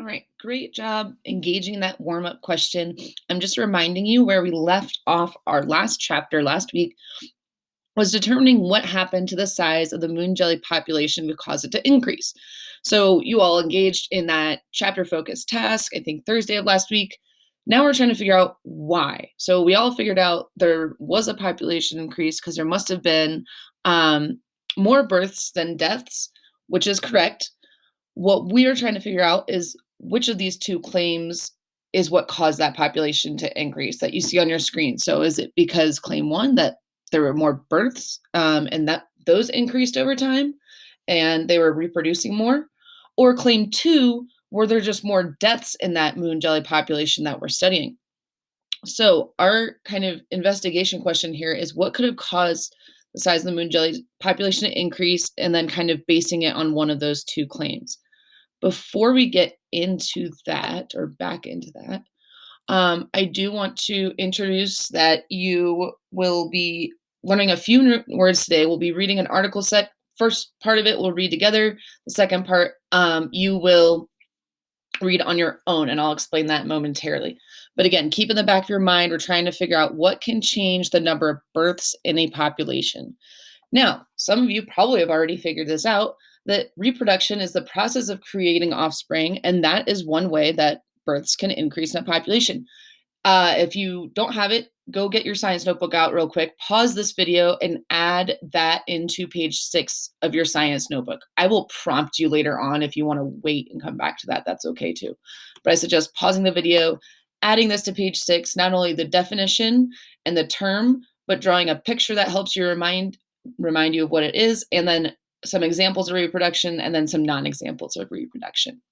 right, great job engaging that warm up question. I'm just reminding you where we left off our last chapter last week was determining what happened to the size of the moon jelly population to cause it to increase. So you all engaged in that chapter focused task, I think Thursday of last week. Now we're trying to figure out why. So we all figured out there was a population increase because there must have been um, more births than deaths, which is correct. What we are trying to figure out is which of these two claims is what caused that population to increase that you see on your screen. So is it because claim one that there were more births and that those increased over time and they were reproducing more? Or claim two, were there just more deaths in that moon jelly population that we're studying? So our kind of investigation question here is what could have caused the size of the moon jelly population to increase and then kind of basing it on one of those two claims. Before we get into that or back into that, I do want to introduce that you will be learning a few new words today. We'll be reading an article set. First part of it we'll read together. The second part you will read on your own, and I'll explain that momentarily. But again, keep in the back of your mind, we're trying to figure out what can change the number of births in a population. Now, some of you probably have already figured this out that reproduction is the process of creating offspring, and that is one way that births can increase in a population. If you don't have it, go get your science notebook out real quick, pause this video, and add that into page 6 of your science notebook. I will prompt you later on if you want to wait and come back to that. That's okay too. But I suggest pausing the video, adding this to page 6, not only the definition and the term, but drawing a picture that helps you remind you of what it is, and then some examples of reproduction, and then some non-examples of reproduction.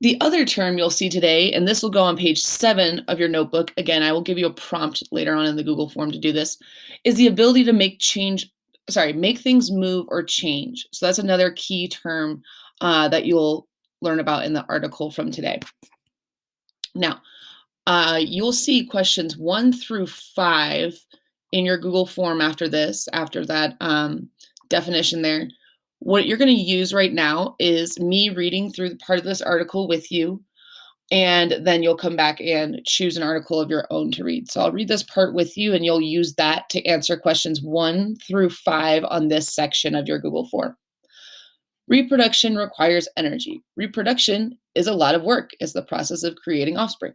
The other term you'll see today, and this will go on page 7 of your notebook, again, I will give you a prompt later on in the Google form to do this, is the ability to make things move or change. So that's another key term that you'll learn about in the article from today. Now, you'll see questions 1 through 5 in your Google form after that definition there. What you're going to use right now is me reading through the part of this article with you, and then you'll come back and choose an article of your own to read. So I'll read this part with you, and you'll use that to answer questions 1 through 5 on this section of your Google form. Reproduction requires energy. Reproduction is a lot of work. It's the process of creating offspring.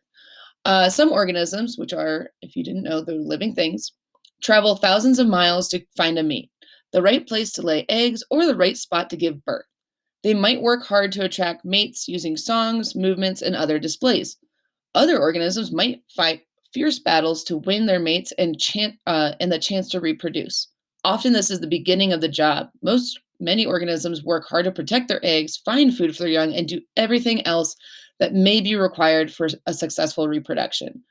Some organisms, which are, if you didn't know, they're living things, travel thousands of miles to find a mate, the right place to lay eggs, or the right spot to give birth. They might work hard to attract mates using songs, movements, and other displays. Other organisms might fight fierce battles to win their mates and the chance to reproduce. Often this is the beginning of the job. Many organisms work hard to protect their eggs, find food for their young, and do everything else that may be required for a successful reproduction.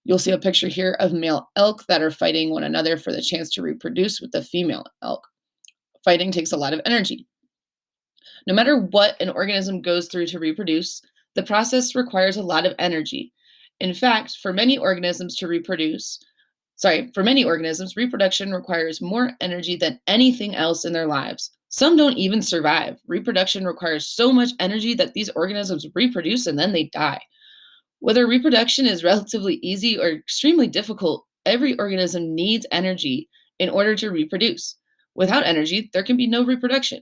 You'll see a picture here of male elk that are fighting one another for the chance to reproduce with the female elk. Fighting takes a lot of energy. No matter what an organism goes through to reproduce, the process requires a lot of energy. In fact, for many organisms, reproduction requires more energy than anything else in their lives. Some don't even survive. Reproduction requires so much energy that these organisms reproduce and then they die. Whether reproduction is relatively easy or extremely difficult, every organism needs energy in order to reproduce. Without energy, there can be no reproduction.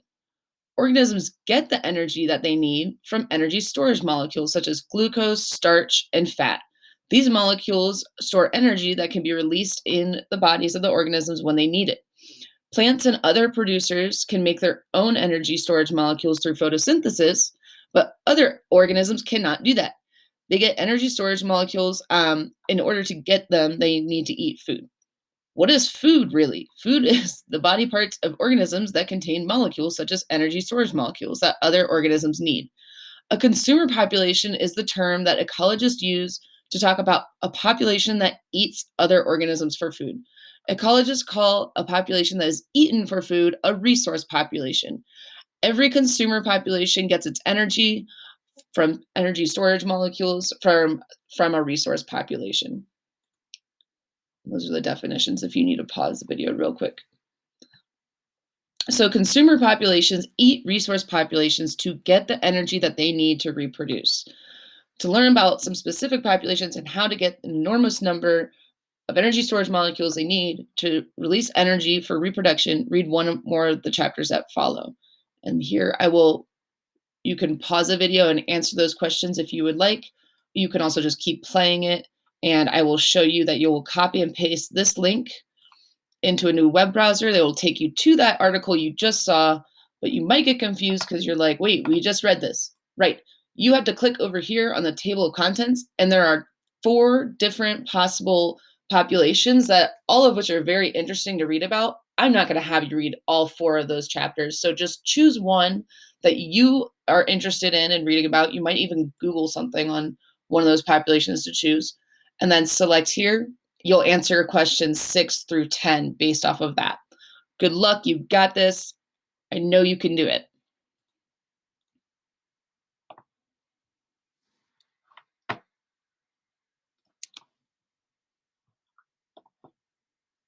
Organisms get the energy that they need from energy storage molecules such as glucose, starch, and fat. These molecules store energy that can be released in the bodies of the organisms when they need it. Plants and other producers can make their own energy storage molecules through photosynthesis, but other organisms cannot do that. They get energy storage molecules. In order to get them, they need to eat food. What is food really? Food is the body parts of organisms that contain molecules such as energy storage molecules that other organisms need. A consumer population is the term that ecologists use to talk about a population that eats other organisms for food. Ecologists call a population that is eaten for food a resource population. Every consumer population gets its energy from energy storage molecules from a resource population. Those are the definitions if you need to pause the video real quick. So, consumer populations eat resource populations to get the energy that they need to reproduce. To learn about some specific populations and how to get an enormous number of energy storage molecules they need to release energy for reproduction, read one or more of the chapters that follow. And here you can pause the video and answer those questions if you would like. You can also just keep playing it, and I will show you that you will copy and paste this link into a new web browser that will take you to that article you just saw, but you might get confused because you're like, wait, we just read this. Right. You have to click over here on the table of contents, and there are 4 different possible populations that all of which are very interesting to read about. I'm not going to have you read all 4 of those chapters. So just choose one that you are interested in and reading about. You might even Google something on one of those populations to choose, and then select here. You'll answer questions 6 through 10 based off of that. Good luck. You got this. I know you can do it.